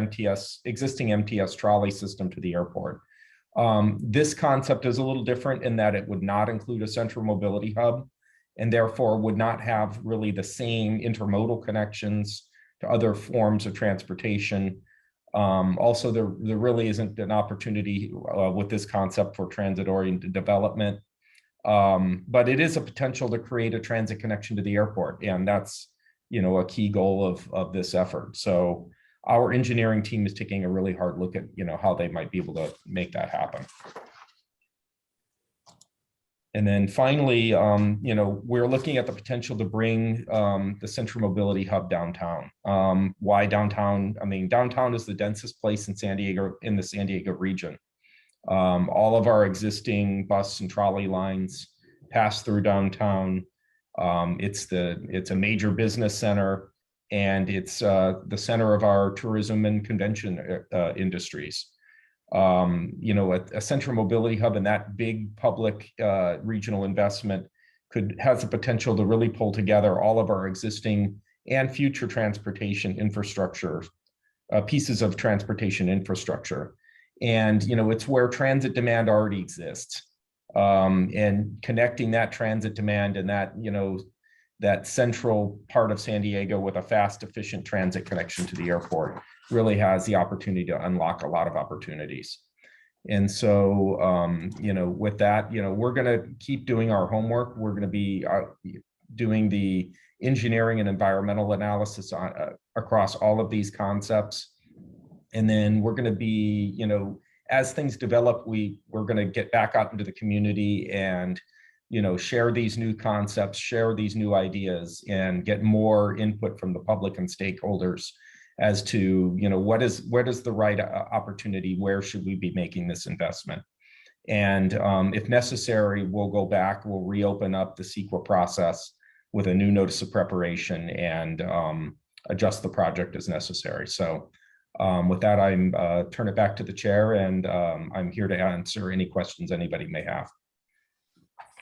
existing MTS trolley system to the airport. This concept is a little different in that it would not include a central mobility hub, and therefore would not have really the same intermodal connections to other forms of transportation. Also, there really isn't an opportunity with this concept for transit-oriented development. But it is a potential to create a transit connection to the airport, and that's a key goal of this effort. So our engineering team is taking a really hard look at how they might be able to make that happen. And then finally, we're looking at the potential to bring the central mobility hub downtown. Why downtown? I mean, downtown is the densest place in San Diego, in the San Diego region. All of our existing bus and trolley lines pass through downtown. It's a major business center, and it's the center of our tourism and convention industries. A central mobility hub and that big public regional investment has the potential to really pull together all of our existing and future transportation infrastructure, pieces of transportation infrastructure. And, it's where transit demand already exists. And connecting that transit demand and that, that central part of San Diego with a fast, efficient transit connection to the airport really has the opportunity to unlock a lot of opportunities. And so, with that, we're going to keep doing our homework. We're going to be doing the engineering and environmental analysis across all of these concepts. And then we're going to be, as things develop, we're going to get back out into the community and, share these new concepts, share these new ideas, and get more input from the public and stakeholders as to, what is the right opportunity, where should we be making this investment? And if necessary, we'll go back, we'll reopen up the CEQA process with a new notice of preparation and adjust the project as necessary. So with that, I'm turn it back to the chair, and I'm here to answer any questions anybody may have.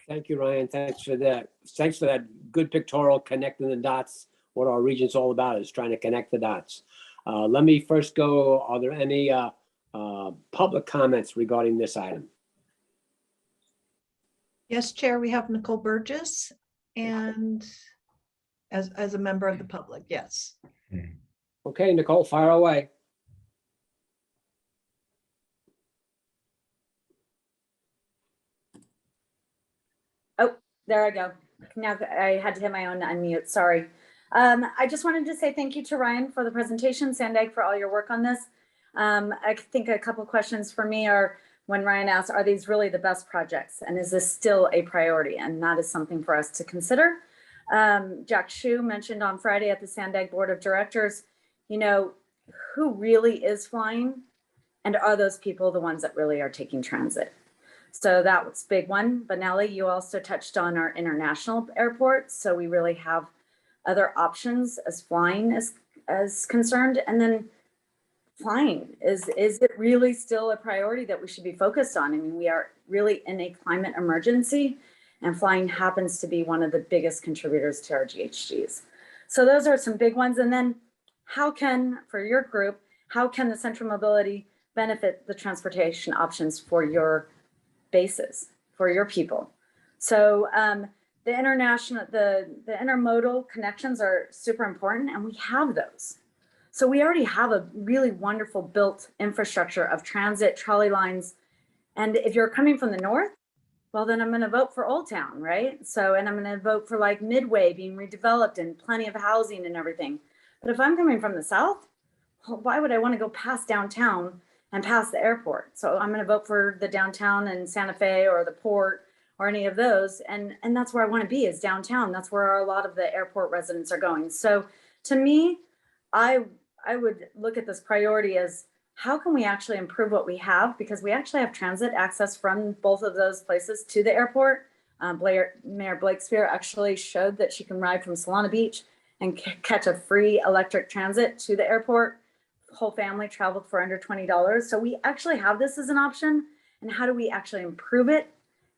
Thank you, Ryan. Thanks for that. Thanks for that good pictorial connecting the dots. What our region's all about is trying to connect the dots. Let me first go, are there any public comments regarding this item? Yes, Chair, we have Nicole Burgess, and as a member of the public, yes. Okay, Nicole, fire away. Oh, there I go. Now I had to hit my own unmute, sorry. I just wanted to say thank you to Ryan for the presentation, Sandag for all your work on this. I think a couple of questions for me are, when Ryan asked, are these really the best projects? And is this still a priority? And that is something for us to consider. Jack Shu mentioned on Friday at the Sandag Board of Directors, who really is flying? And are those people the ones that really are taking transit? So that was a big one. Benelli, you also touched on our international airport. So we really have other options as flying is concerned. And then flying, is it really still a priority that we should be focused on? I mean, we are really in a climate emergency, and flying happens to be one of the biggest contributors to our GHGs. So those are some big ones. And then for your group, how can the central mobility benefit the transportation options for your bases, for your people? So the intermodal connections are super important, and we have those. So we already have a really wonderful built infrastructure of transit, trolley lines. And if you're coming from the north, well, then I'm going to vote for Old Town, right? So, and I'm going to vote for like Midway being redeveloped and plenty of housing and everything. But if I'm coming from the south, well, why would I want to go past downtown and past the airport? So I'm going to vote for the downtown in Santa Fe or the port or any of those. And that's where I want to be, is downtown. That's where a lot of the airport residents are going. So to me, I would look at this priority as, how can we actually improve what we have? Because we actually have transit access from both of those places to the airport. Mayor Blakespear actually showed that she can ride from Solana Beach and catch a free electric transit to the airport. Whole family traveled for under $20. So we actually have this as an option. And how do we actually improve it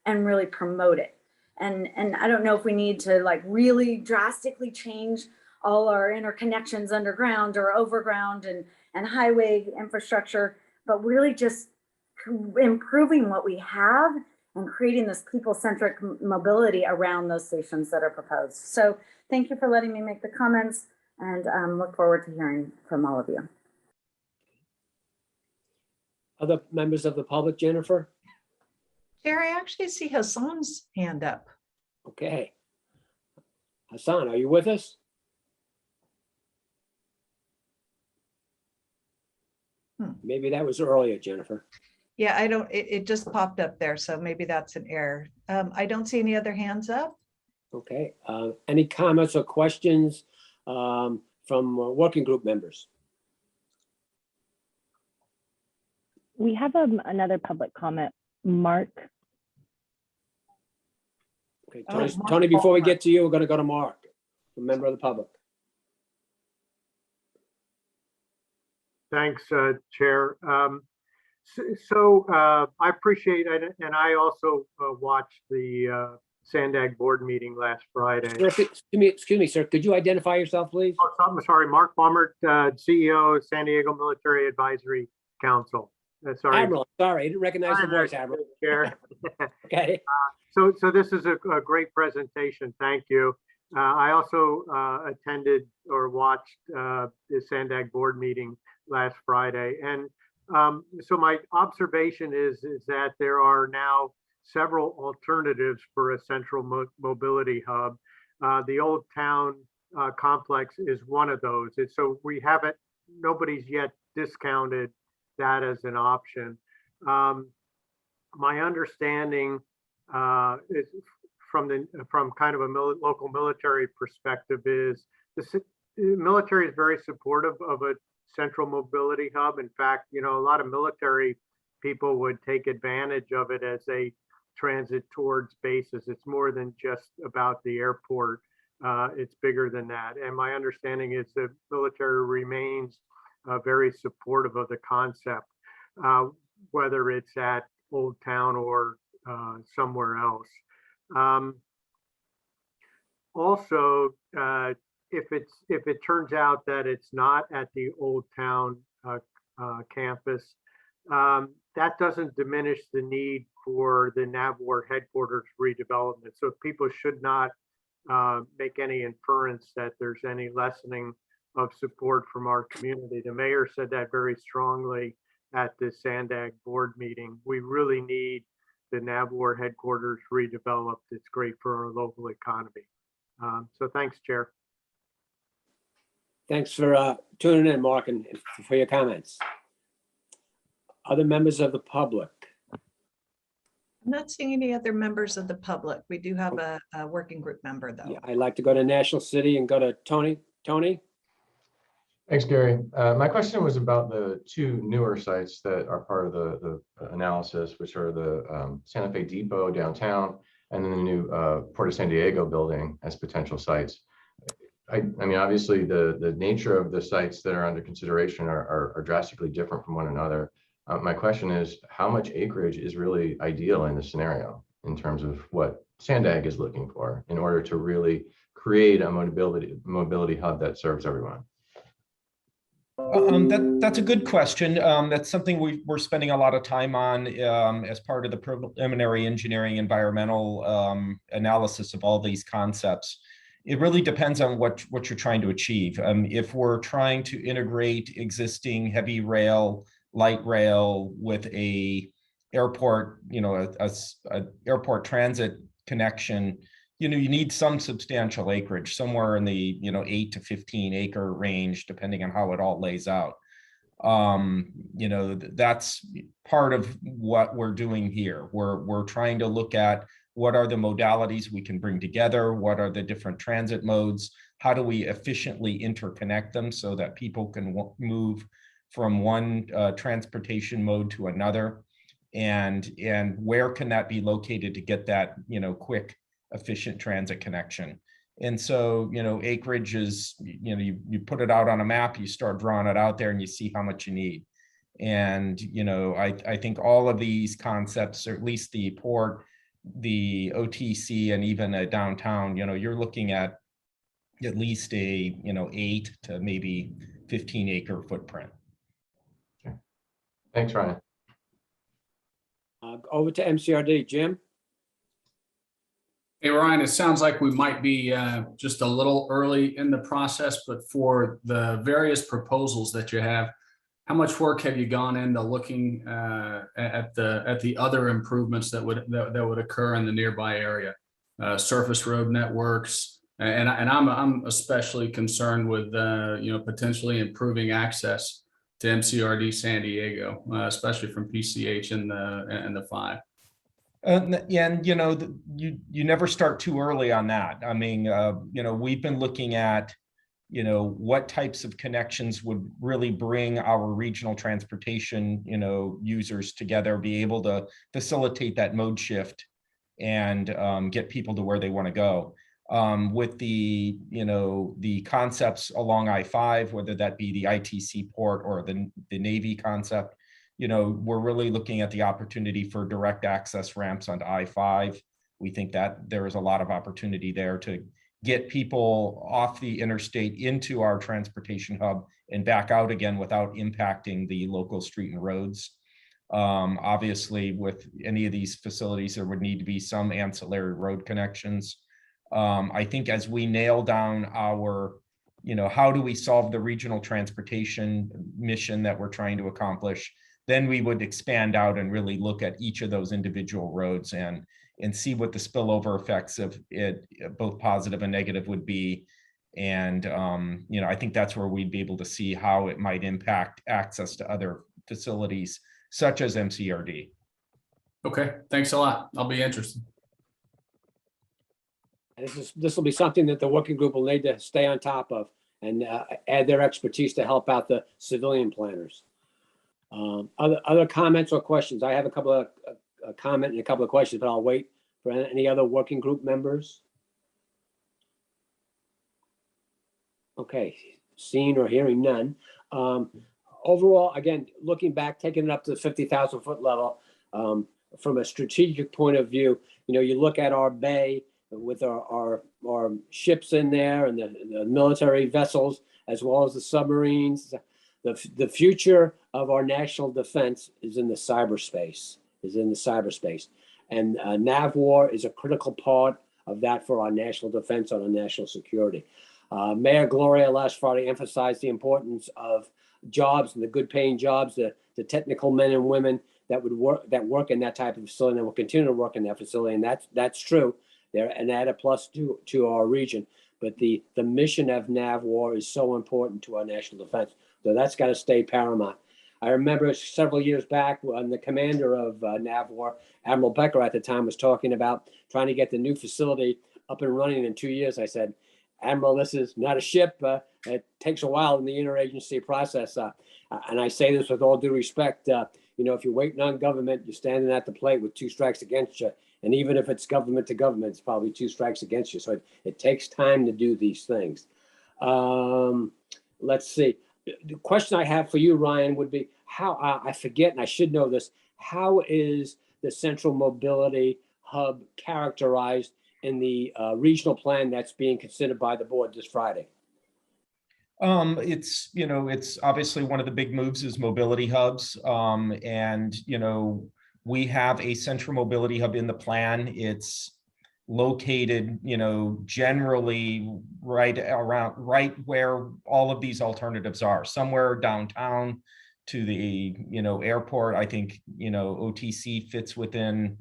and really promote it? And I don't know if we need to like really drastically change all our interconnections underground or overground and highway infrastructure, but really just improving what we have and creating this people-centric mobility around those stations that are proposed. So thank you for letting me make the comments, and look forward to hearing from all of you. Other members of the public, Jennifer? Chair, I actually see Hassan's hand up. Okay. Hassan, are you with us? Maybe that was earlier, Jennifer. Yeah, it just popped up there, so maybe that's an error. I don't see any other hands up. Okay. Any comments or questions from working group members? We have another public comment, Mark. Okay, Tony, before we get to you, we're going to go to Mark, a member of the public. Thanks, Chair. I appreciate it, and I also watched the Sandag board meeting last Friday. Sir, excuse me, sir. Could you identify yourself, please? Oh, I'm sorry, Mark Baumert, CEO of San Diego Military Advisory Council. Sorry, Admiral. Sorry, I didn't recognize the voice, Admiral. Chair. Okay. So this is a great presentation. Thank you. I also attended or watched the Sandag board meeting last Friday. And so my observation is that there are now several alternatives for a central mobility hub. The Old Town complex is one of those. So we haven't, nobody's yet discounted that as an option. My understanding is from kind of a local military perspective is the military is very supportive of a central mobility hub. In fact, a lot of military people would take advantage of it as a transit towards bases. It's more than just about the airport. It's bigger than that. And my understanding is the military remains very supportive of the concept, whether it's at Old Town or somewhere else. Also, if it turns out that it's not at the Old Town campus, that doesn't diminish the need for the NAVWAR headquarters redevelopment. So people should not make any inference that there's any lessening of support from our community. The mayor said that very strongly at the Sandag board meeting. We really need the NAVWAR headquarters redeveloped. It's great for our local economy. So thanks, Chair. Thanks for tuning in, Mark, and for your comments. Other members of the public? I'm not seeing any other members of the public. We do have a working group member, though. Yeah, I'd like to go to National City and go to Tony. Tony? Thanks, Gary. My question was about the two newer sites that are part of the analysis, which are the Santa Fe Depot downtown and then the new Port of San Diego building as potential sites. I mean, obviously, the nature of the sites that are under consideration are drastically different from one another. My question is, how much acreage is really ideal in this scenario in terms of what Sandag is looking for in order to really create a mobility hub that serves everyone? That's a good question. That's something we're spending a lot of time on as part of the preliminary engineering environmental analysis of all these concepts. It really depends on what you're trying to achieve. If we're trying to integrate existing heavy rail, light rail with a airport, a airport transit connection, you need some substantial acreage, somewhere in the 8 to 15 acre range, depending on how it all lays out. That's part of what we're doing here. We're trying to look at what are the modalities we can bring together, what are the different transit modes, how do we efficiently interconnect them so that people can move from one transportation mode to another, and where can that be located to get that quick, efficient transit connection. And so, acreage is, you put it out on a map, you start drawing it out there and you see how much you need. And, I think all of these concepts, or at least the port, the OTC, and even a downtown, you're looking at least a, 8 to maybe 15 acre footprint. Okay. Thanks, Ryan. Over to MCRD, Jim. Hey, Ryan, it sounds like we might be just a little early in the process, but for the various proposals that you have, how much work have you gone into looking at the other improvements that would occur in the nearby area, surface road networks, and I'm especially concerned with potentially improving access to MCRD San Diego, especially from PCH and the 5. And you never start too early on that. I mean, we've been looking at, what types of connections would really bring our regional transportation, users together, be able to facilitate that mode shift and get people to where they want to go. With the, the concepts along I-5, whether that be the ITC port or the Navy concept, we're really looking at the opportunity for direct access ramps onto I-5. We think that there is a lot of opportunity there to get people off the interstate into our transportation hub and back out again without impacting the local street and roads. Obviously, with any of these facilities, there would need to be some ancillary road connections. I think as we nail down our, how do we solve the regional transportation mission that we're trying to accomplish, then we would expand out and really look at each of those individual roads and see what the spillover effects of it, both positive and negative, would be. And, I think that's where we'd be able to see how it might impact access to other facilities such as MCRD. Okay, thanks a lot. I'll be interested. This will be something that the working group will need to stay on top of and add their expertise to help out the civilian planners. Other comments or questions? I have a couple of comment and a couple of questions, but I'll wait for any other working group members. Okay, seeing or hearing none. Overall, again, looking back, taking it up to the 50,000 foot level, from a strategic point of view, you look at our bay with our ships in there and the military vessels, as well as the submarines. The future of our national defense is in the cyberspace, and NAVWAR is a critical part of that for our national defense and our national security. Mayor Gloria last Friday emphasized the importance of jobs and the good paying jobs, the technical men and women that work in that type of facility and will continue to work in that facility. And that's true. They're an added plus to our region. But the mission of NAVWAR is so important to our national defense. So that's got to stay paramount. I remember several years back when the commander of NAVWAR, Admiral Becker at the time, was talking about trying to get the new facility up and running in 2 years. I said, Admiral, this is not a ship. It takes a while in the interagency process. And I say this with all due respect. If you're waiting on government, you're standing at the plate with two strikes against you. And even if it's government to government, it's probably two strikes against you. So it takes time to do these things. Let's see. The question I have for you, Ryan, would be how, I forget, and I should know this, how is the Central Mobility Hub characterized in the regional plan that's being considered by the board this Friday? It's obviously one of the big moves is mobility hubs. We have a central mobility hub in the plan. It's located, generally right where all of these alternatives are, somewhere downtown to the, airport. I think, OTC fits within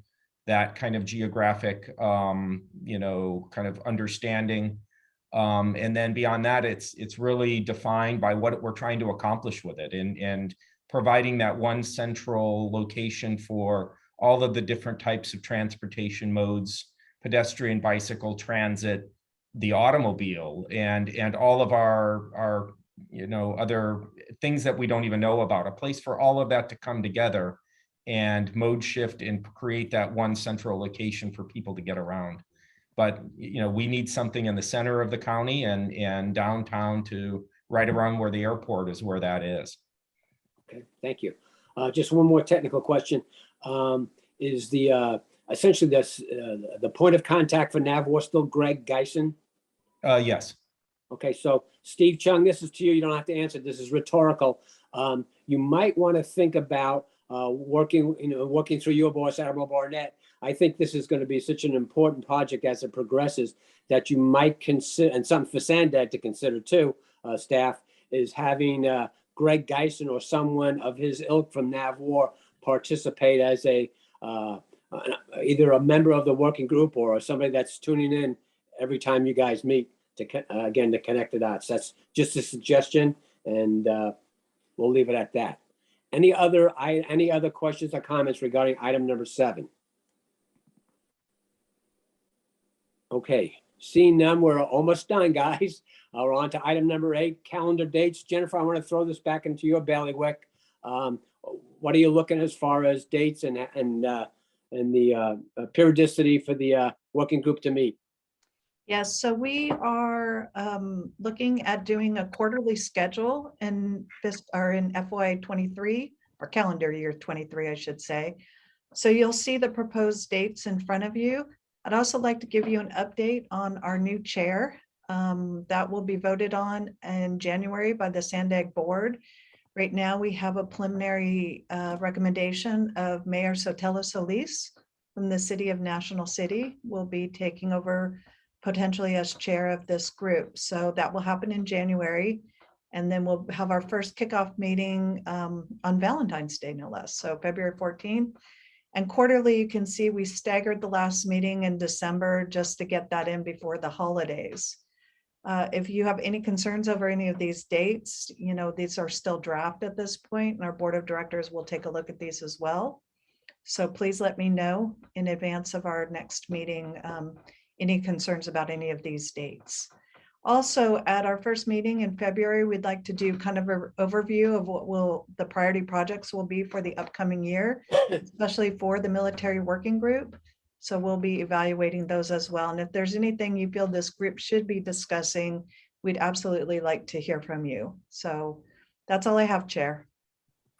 that kind of geographic, kind of understanding. And then beyond that, it's really defined by what we're trying to accomplish with it, and providing that one central location for all of the different types of transportation modes, pedestrian, bicycle, transit, the automobile, and all of our other things that we don't even know about, a place for all of that to come together and mode shift and create that one central location for people to get around. But, we need something in the center of the county and downtown to right around where the airport is, where that is. Okay, thank you. Just one more technical question. Is essentially the point of contact for NAVWAR still Greg Geisen? Yes. Okay, so Steve Chung, this is to you. You don't have to answer. This is rhetorical. You might want to think about working through your boss, Admiral Barnett. I think this is going to be such an important project as it progresses that you might consider, and something for Sandag to consider too, staff, is having Greg Geisen or someone of his ilk from NAVWAR participate as either a member of the working group or somebody that's tuning in every time you guys meet to connect the dots. That's just a suggestion, and we'll leave it at that. Any other questions or comments regarding item number 7? Okay, seeing none, we're almost done, guys. We're on to item number 8, calendar dates. Jennifer, I want to throw this back into your bailiwick. What are you looking as far as dates and the periodicity for the working group to meet? Yes, so we are looking at doing a quarterly schedule in FY23 or calendar year 23, I should say. So you'll see the proposed dates in front of you. I'd also like to give you an update on our new chair that will be voted on in January by the Sandag board. Right now, we have a preliminary recommendation of Mayor Sotelo Solis from the city of National City will be taking over potentially as chair of this group. So that will happen in January. And then we'll have our first kickoff meeting on Valentine's Day, no less. So February 14th. And quarterly, you can see we staggered the last meeting in December just to get that in before the holidays. If you have any concerns over any of these dates, you know, these are still draft at this point, and our board of directors will take a look at these as well. So please let me know in advance of our next meeting, any concerns about any of these dates. Also, at our first meeting in February, we'd like to do kind of an overview of what the priority projects will be for the upcoming year, especially for the military working group. So we'll be evaluating those as well. And if there's anything you feel this group should be discussing, we'd absolutely like to hear from you. So that's all I have, Chair.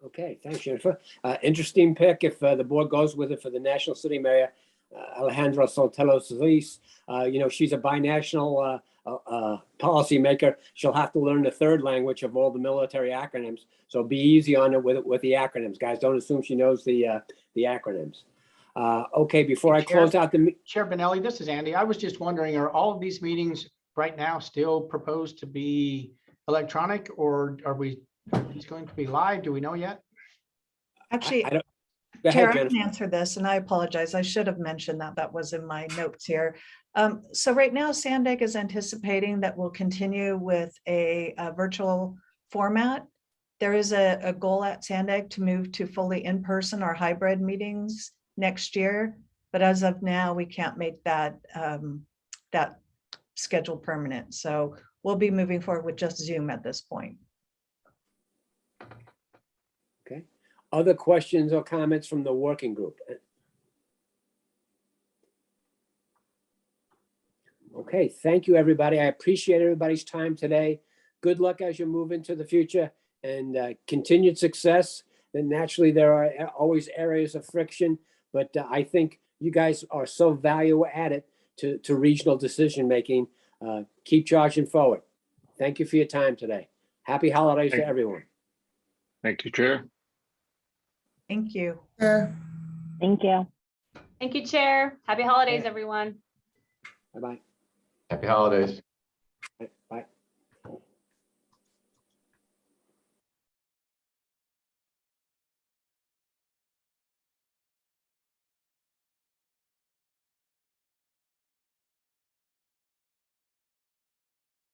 Okay, thanks, Jennifer. Interesting pick if the board goes with it for the National City Mayor, Alejandra Sotelo Solis. You know, she's a binational policymaker. She'll have to learn the third language of all the military acronyms. So be easy on it with the acronyms, guys. Don't assume she knows the acronyms. Okay, before I close out the Chair Benelli, this is Andy. I was just wondering, are all of these meetings right now still proposed to be electronic, or are these going to be live? Do we know yet? Actually, I don't. Go Chair, ahead, I can Jennifer. answer this, and I apologize. I should have mentioned that. That was in my notes here. So right now, Sandag is anticipating that we'll continue with a virtual format. There is a goal at Sandag to move to fully in-person or hybrid meetings next year. But as of now, we can't make that schedule permanent. So we'll be moving forward with just Zoom at this point. Okay. Other questions or comments from the working group? Okay, thank you, everybody. I appreciate everybody's time today. Good luck as you move into the future, and continued success. And naturally, there are always areas of friction, but I think you guys are so value added to regional decision making. Keep charging forward. Thank you for your time today. Happy holidays to everyone. Thank you, Chair. Thank you. Thank you. Thank you, Chair. Happy holidays, everyone. Bye-bye. Happy holidays. Bye.